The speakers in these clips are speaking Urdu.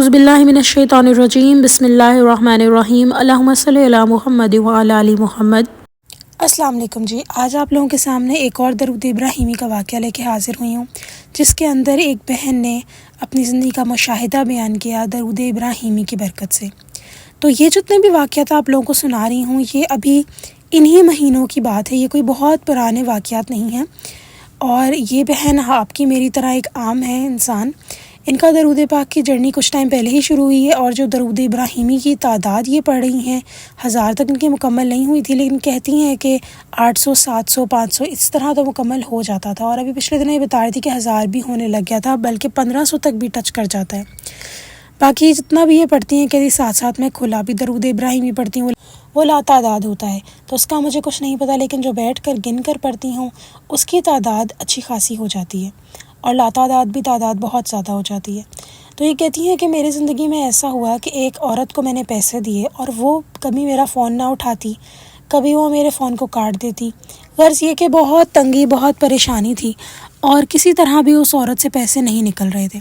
اعوذ باللہ من الشیطان الرجیم بسم اللہ الرحمن الرحیم اللہم صلی علی محمد وعلی آل محمد۔ السلام علیکم جی، آج آپ لوگوں کے سامنے ایک اور درود ابراہیمی کا واقعہ لے کے حاضر ہوئی ہوں، جس کے اندر ایک بہن نے اپنی زندگی کا مشاہدہ بیان کیا درود ابراہیمی کی برکت سے۔ تو یہ جتنے بھی واقعات آپ لوگوں کو سنا رہی ہوں یہ ابھی انہی مہینوں کی بات ہے، یہ کوئی بہت پرانے واقعات نہیں ہیں۔ اور یہ بہن آپ کی میری طرح ایک عام ہے انسان، ان کا درود پاک کی جرنی کچھ ٹائم پہلے ہی شروع ہوئی ہے، اور جو درود ابراہیمی کی تعداد یہ پڑھ رہی ہیں 1000 تک ان کی مکمل نہیں ہوئی تھی، لیکن کہتی ہیں کہ 800 700 500 اس طرح تو مکمل ہو جاتا تھا، اور ابھی پچھلے دنوں یہ بتا رہی تھی کہ 1000 بھی ہونے لگ گیا تھا، بلکہ 1500 تک بھی ٹچ کر جاتا ہے۔ باقی جتنا بھی یہ پڑھتی ہیں کہ ساتھ ساتھ میں کھلا بھی درود ابراہیمی پڑھتی ہوں، وہ لا تعداد ہوتا ہے، تو اس کا مجھے کچھ نہیں پتہ، لیکن جو بیٹھ کر گن کر پڑھتی ہوں اس کی تعداد اچھی خاصی ہو جاتی ہے، اور لا تعداد بھی تعداد بہت زیادہ ہو جاتی ہے۔ تو یہ کہتی ہیں کہ میری زندگی میں ایسا ہوا کہ ایک عورت کو میں نے پیسے دیے اور وہ کبھی میرا فون نہ اٹھاتی، کبھی وہ میرے فون کو کاٹ دیتی، غرض یہ کہ بہت تنگی بہت پریشانی تھی، اور کسی طرح بھی اس عورت سے پیسے نہیں نکل رہے تھے۔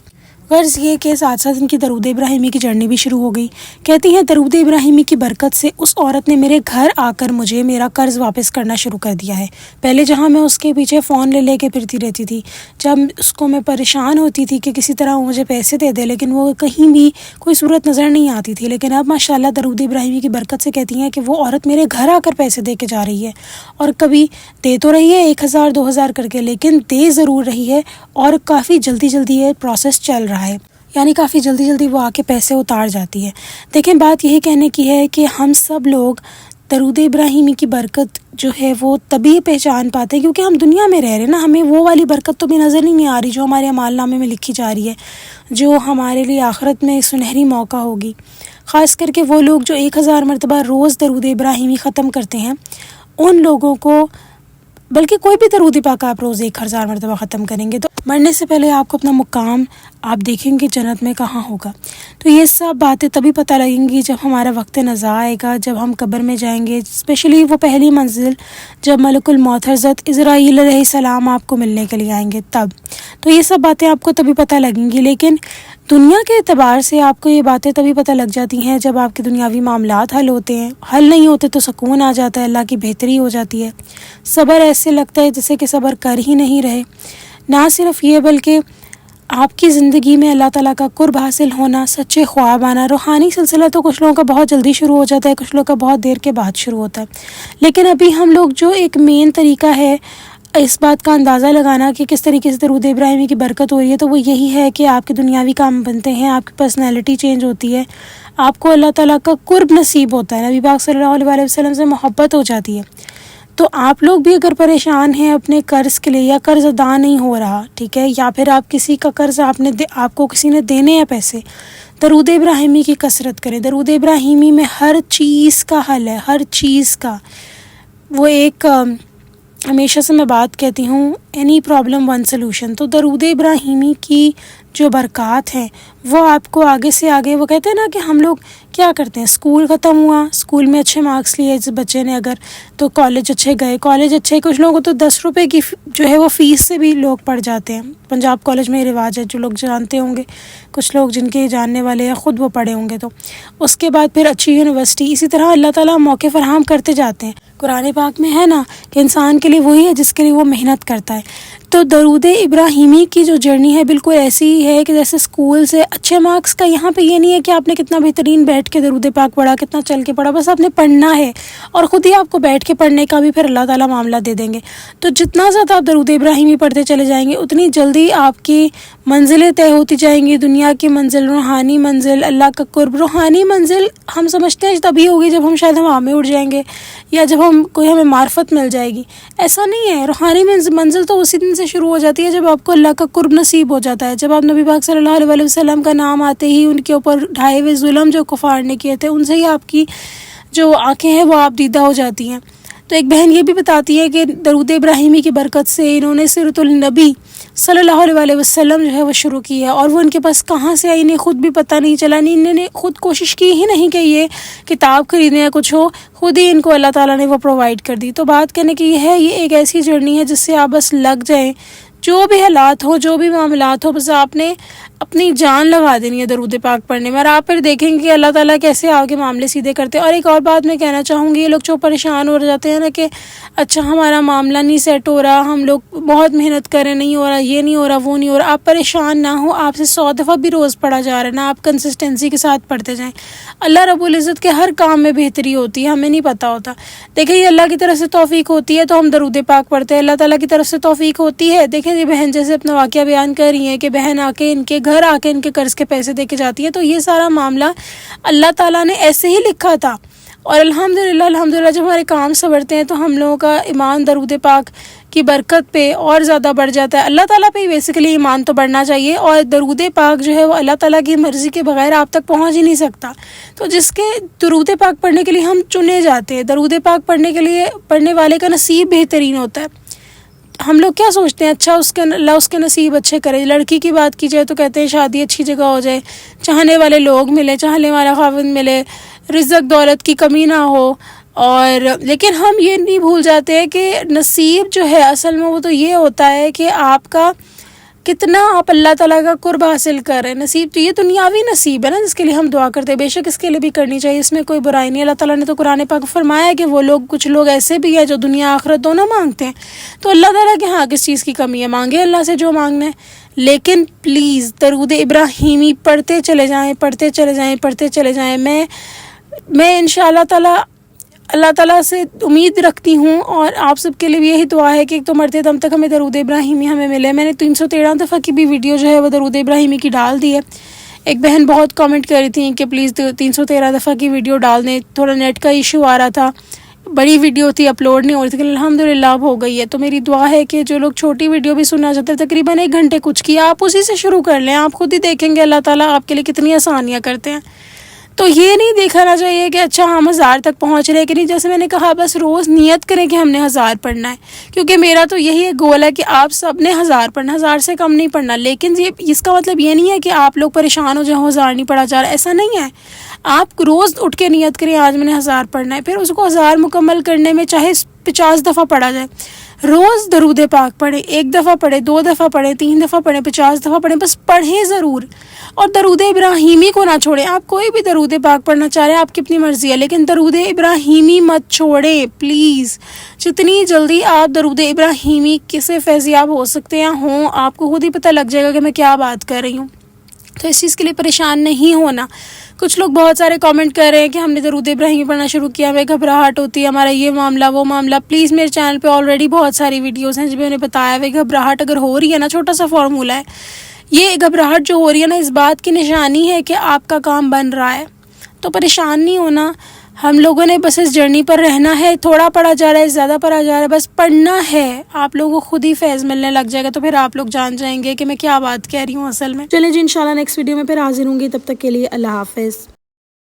غرض یہ کہ ساتھ ساتھ ان کی درود ابراہیمی کی جرنی بھی شروع ہو گئی۔ کہتی ہیں درود ابراہیمی کی برکت سے اس عورت نے میرے گھر آ کر مجھے میرا قرض واپس کرنا شروع کر دیا ہے۔ پہلے جہاں میں اس کے پیچھے فون لے کے پھرتی رہتی تھی، جب اس کو میں پریشان ہوتی تھی کہ کسی طرح وہ مجھے پیسے دے دے، لیکن وہ کہیں بھی کوئی صورت نظر نہیں آتی تھی، لیکن اب ماشاءاللہ درود ابراہیمی کی برکت سے کہتی ہیں کہ وہ عورت میرے گھر آ کر پیسے دے کے جا رہی ہے، اور کبھی دے تو رہی ہے 1000 2000 کر کے، لیکن دے ضرور رہی ہے، اور کافی جلدی یہ پروسیس چل رہا ہے، یعنی کافی جلدی وہ آ کے پیسے اتار جاتی ہے۔ دیکھیں بات یہی کہنے کی ہے کہ ہم سب لوگ درود ابراہیمی کی برکت جو ہے وہ تبھی پہچان پاتے ہیں کیونکہ ہم دنیا میں رہ رہے ہیں نا، ہمیں وہ والی برکت تو بھی نظر نہیں آ رہی جو ہمارے اعمال نامے میں لکھی جا رہی ہے، جو ہمارے لیے آخرت میں سنہری موقع ہوگی۔ خاص کر کے وہ لوگ جو 1000 مرتبہ روز درود ابراہیمی ختم کرتے ہیں، ان لوگوں کو، بلکہ کوئی بھی درود پاک آپ روز 1000 مرتبہ ختم کریں گے تو مرنے سے پہلے آپ کو اپنا مقام آپ دیکھیں گے جنت میں کہاں ہوگا۔ تو یہ سب باتیں تبھی پتہ لگیں گی جب ہمارا وقت نزا آئے گا، جب ہم قبر میں جائیں گے، اسپیشلی وہ پہلی منزل جب ملک الموت حضرت اسرائیل علیہ السلام آپ کو ملنے کے لیے آئیں گے تب۔ تو یہ سب باتیں آپ کو تبھی پتہ لگیں گی، لیکن دنیا کے اعتبار سے آپ کو یہ باتیں تبھی پتہ لگ جاتی ہیں جب آپ کے دنیاوی معاملات حل ہوتے ہیں۔ حل نہیں ہوتے تو سکون آ جاتا ہے، اللہ کی بہتری ہو جاتی ہے، صبر ایسے لگتا ہے جیسے کہ صبر کر ہی نہیں رہے۔ نہ صرف یہ بلکہ آپ کی زندگی میں اللہ تعالیٰ کا قرب حاصل ہونا، سچے خواب آنا، روحانی سلسلہ تو کچھ لوگوں کا بہت جلدی شروع ہو جاتا ہے، کچھ لوگوں کا بہت دیر کے بعد شروع ہوتا ہے، لیکن ابھی ہم لوگ جو ایک مین طریقہ ہے اس بات کا اندازہ لگانا کہ کس طریقے سے درود ابراہیمی کی برکت ہو رہی ہے، تو وہ یہی ہے کہ آپ کے دنیاوی کام بنتے ہیں، آپ کی پرسنالٹی چینج ہوتی ہے، آپ کو اللہ تعالیٰ کا قرب نصیب ہوتا ہے، نبی پاک صلی اللہ علیہ وسلم سے محبت ہو جاتی ہے۔ تو آپ لوگ بھی اگر پریشان ہیں اپنے قرض کے لیے، یا قرض ادا نہیں ہو رہا، ٹھیک ہے، یا پھر آپ کسی کا قرض آپ کو کسی نے دینے ہیں پیسے، درود ابراہیمی کی کثرت کریں۔ درود ابراہیمی میں ہر چیز کا حل ہے، ہر چیز کا۔ وہ ایک ہمیشہ سے میں بات کہتی ہوں، اینی پرابلم ون سلوشن۔ تو درود ابراہیمی کی جو برکات ہیں وہ آپ کو آگے سے آگے، وہ کہتے ہیں نا کہ ہم لوگ کیا کرتے ہیں، اسکول ختم ہوا، اسکول میں اچھے مارکس لیے جس بچے نے اگر، تو کالج اچھے گئے، کالج اچھے، کچھ لوگوں کو تو 10 روپے کی جو ہے وہ فیس سے بھی لوگ پڑھ جاتے ہیں۔ پنجاب کالج میں یہ رواج ہے، جو لوگ جانتے ہوں گے، کچھ لوگ جن کے جاننے والے ہیں خود وہ پڑھے ہوں گے، تو اس کے بعد پھر اچھی یونیورسٹی، اسی طرح اللہ تعالیٰ موقع فراہم کرتے جاتے ہیں۔ قرآن پاک میں ہے نا کہ انسان کے لیے وہی ہے جس کے لیے وہ محنت کرتا ہے۔ تو درود ابراہیمی کی جو جرنی ہے بالکل ایسی ہی ہے کہ جیسے اسکول سے اچھے مارکس کا، یہاں پہ یہ نہیں ہے کہ آپ نے کتنا بہترین بیٹھ کے درود پاک پڑھا، کتنا چل کے پڑھا، بس آپ نے پڑھنا ہے، اور خود ہی آپ کو بیٹھ کے پڑھنے کا بھی پھر اللہ تعالیٰ معاملہ دے دیں گے۔ تو جتنا زیادہ آپ درود ابراہیمی پڑھتے چلے جائیں گے اتنی جلدی آپ کی منزلیں طے ہوتی جائیں گی، دنیا کی منزل، روحانی منزل، اللہ کا قرب۔ روحانی منزل ہم سمجھتے ہیں تبھی ہوگی جب ہم شاید ہوا میں اڑ جائیں گے، یا جب ہمیں معرفت مل جائے گی، ایسا نہیں ہے۔ روحانی منزل تو اسی دن سے شروع ہو جاتی ہے جب آپ کو اللہ کا قرب نصیب ہو جاتا ہے، جب آپ نبی پاک صلی اللہ علیہ وسلم کا نام آتے ہی ان کے اوپر ڈھائے ہوئے ظلم جو کفار نے کیے تھے ان سے ہی آپ کی جو آنکھیں ہیں وہ آپ دیدہ ہو جاتی ہیں۔ تو ایک بہن یہ بھی بتاتی ہے کہ درود ابراہیمی کی برکت سے انہوں نے سیرت النبی صلی اللہ علیہ وسلم جو ہے وہ شروع کی ہے، اور وہ ان کے پاس کہاں سے آئی انہیں خود بھی پتہ نہیں چلا، انہوں نے خود کوشش کی ہی نہیں کہ یہ کتاب خریدنے یا کچھ ہو، خود ہی ان کو اللہ تعالیٰ نے وہ پرووائڈ کر دی۔ تو بات کہنے کی یہ ہے، یہ ایک ایسی جرنی ہے جس سے آپ بس لگ جائیں، جو بھی حالات ہوں، جو بھی معاملات ہوں، بس آپ نے اپنی جان لگا دینی ہے درود پاک پڑھنے میں، اور آپ پھر دیکھیں گے کہ اللہ تعالیٰ کیسے آگے معاملے سیدھے کرتے ہیں۔ اور ایک اور بات میں کہنا چاہوں گی، یہ لوگ جو پریشان ہو جاتے ہیں نا کہ اچھا ہمارا معاملہ نہیں سیٹ ہو رہا، ہم لوگ بہت محنت کریں نہیں ہو رہا، یہ نہیں ہو رہا، وہ نہیں ہو رہا، آپ پریشان نہ ہوں، آپ سے 100 دفعہ بھی روز پڑھا جا رہا ہے نا، آپ کنسسٹنسی کے ساتھ پڑھتے جائیں۔ اللہ رب العزت کے ہر کام میں بہتری ہوتی ہے، ہمیں نہیں پتہ ہوتا۔ دیکھیں یہ اللہ کی طرف سے توفیق ہوتی ہے تو ہم درود پاک پڑھتے ہیں، اللہ تعالیٰ کی طرف سے توفیق ہوتی ہے۔ دیکھیں یہ بہن جیسے اپنا واقعہ بیان کر رہی ہیں کہ بہن آ کے ان کے گھر آ کے ان کے قرض کے پیسے دے کے جاتی ہے، تو یہ سارا معاملہ اللہ تعالیٰ نے ایسے ہی لکھا تھا۔ اور الحمدللہ جب ہمارے کام سنورتے ہیں تو ہم لوگوں کا ایمان درود پاک کی برکت پہ اور زیادہ بڑھ جاتا ہے۔ اللہ تعالیٰ پہ ہی بیسیکلی ایمان تو بڑھنا چاہیے، اور درود پاک جو ہے وہ اللہ تعالیٰ کی مرضی کے بغیر آپ تک پہنچ ہی نہیں سکتا۔ تو جس کے درود پاک پڑھنے کے لیے ہم چنے جاتے ہیں، درود پاک پڑھنے کے لیے پڑھنے والے کا نصیب بہترین ہوتا ہے۔ ہم لوگ کیا سوچتے ہیں، اچھا اللہ اس کے نصیب اچھے کرے۔ لڑکی کی بات کی جائے تو کہتے ہیں شادی اچھی جگہ ہو جائے، چاہنے والے لوگ ملے، چاہنے والا خاوند ملے، رزق دولت کی کمی نہ ہو، اور لیکن ہم یہ نہیں بھول جاتے کہ نصیب جو ہے اصل میں وہ تو یہ ہوتا ہے کہ آپ کا کتنا آپ اللہ تعالیٰ کا قرب حاصل کر رہے ہیں۔ نصیب تو یہ دنیاوی نصیب ہے نا جس کے لیے ہم دعا کرتے ہیں، بے شک اس کے لیے بھی کرنی چاہیے، اس میں کوئی برائی نہیں۔ اللہ تعالیٰ نے تو قرآن پاک فرمایا ہے کہ وہ لوگ کچھ لوگ ایسے بھی ہیں جو دنیا آخرت دونوں مانگتے ہیں، تو اللہ تعالیٰ کے ہاں کس چیز کی کمی ہے، مانگے اللہ سے جو مانگنا ہے۔ لیکن پلیز درود ابراہیمی پڑھتے چلے جائیں، پڑھتے چلے جائیں، پڑھتے چلے جائیں۔ میں انشاءاللہ تعالیٰ اللہ تعالیٰ سے امید رکھتی ہوں، اور آپ سب کے لیے بھی یہی دعا ہے کہ ایک تو مرتے دم تک ہمیں درود ابراہیمی ہمیں ملے۔ میں نے 313 دفعہ کی بھی ویڈیو جو ہے وہ درود ابراہیمی کی ڈال دی ہے۔ ایک بہن بہت کامنٹ کر رہی تھی کہ پلیز 313 دفعہ کی ویڈیو ڈال دیں، تھوڑا نیٹ کا ایشو آ رہا تھا، بڑی ویڈیو تھی اپلوڈ نہیں ہو رہی تھی، لیکن الحمدللہ اب ہو گئی ہے۔ تو میری دعا ہے کہ جو لوگ چھوٹی ویڈیو بھی سننا چاہتے ہیں، تقریباً 1 گھنٹے کچھ کی، آپ اسی سے شروع کر لیں، آپ خود ہی دیکھیں گے اللہ تعالیٰ آپ کے لیے کتنی آسانیاں کرتے ہیں۔ تو یہ نہیں دیکھنا چاہیے کہ اچھا ہم 1000 تک پہنچ رہے کہ نہیں، جیسے میں نے کہا بس روز نیت کریں کہ ہم نے 1000 پڑھنا ہے، کیونکہ میرا تو یہی ایک گول ہے کہ آپ سب نے 1000 پڑھنا، 1000 سے کم نہیں پڑھنا۔ لیکن اس کا مطلب یہ نہیں ہے کہ آپ لوگ پریشان ہو جائیں 1000 نہیں پڑھا جا رہا، ایسا نہیں ہے۔ آپ روز اٹھ کے نیت کریں آج میں نے 1000 پڑھنا ہے، پھر اس کو 1000 مکمل کرنے میں چاہے 50 دفعہ پڑھا جائے، روز درود پاک پڑھیں، 1 دفعہ پڑھیں، 2 دفعہ پڑھیں، 3 دفعہ پڑھیں، 50 دفعہ پڑھیں، بس پڑھیں ضرور۔ اور درود ابراہیمی کو نہ چھوڑیں، آپ کوئی بھی درود پاک پڑھنا چاہ رہے ہیں آپ کی اپنی مرضی ہے، لیکن درود ابراہیمی مت چھوڑیں پلیز۔ جتنی جلدی آپ درود ابراہیمی سے فیضیاب ہو سکتے ہیں ہوں، آپ کو خود ہی پتہ لگ جائے گا کہ میں کیا بات کر رہی ہوں۔ تو اس چیز کے لیے پریشان نہیں ہونا۔ کچھ لوگ بہت سارے کامنٹ کر رہے ہیں کہ ہم نے درود ابراہیمی پڑھنا شروع کیا، ہمیں گھبراہٹ ہوتی ہے، ہمارا یہ معاملہ وہ معاملہ۔ پلیز میرے چینل پہ آلریڈی بہت ساری ویڈیوز ہیں جن میں نے بتایا ہے گھبراہٹ اگر ہو رہی ہے نا، چھوٹا سا فارمولہ ہے، یہ گھبراہٹ جو ہو رہی ہے نا اس بات کی نشانی ہے کہ آپ کا کام بن رہا ہے، تو پریشان نہیں ہونا۔ ہم لوگوں نے بس اس جرنی پر رہنا ہے، تھوڑا پڑھا جا رہا ہے، زیادہ پڑھا جا رہا ہے، بس پڑھنا ہے، آپ لوگوں کو خود ہی فیض ملنے لگ جائے گا، تو پھر آپ لوگ جان جائیں گے کہ میں کیا بات کہہ رہی ہوں اصل میں۔ چلیں جی انشاءاللہ نیکسٹ ویڈیو میں پھر حاضر ہوں گی، تب تک کے لیے اللہ حافظ۔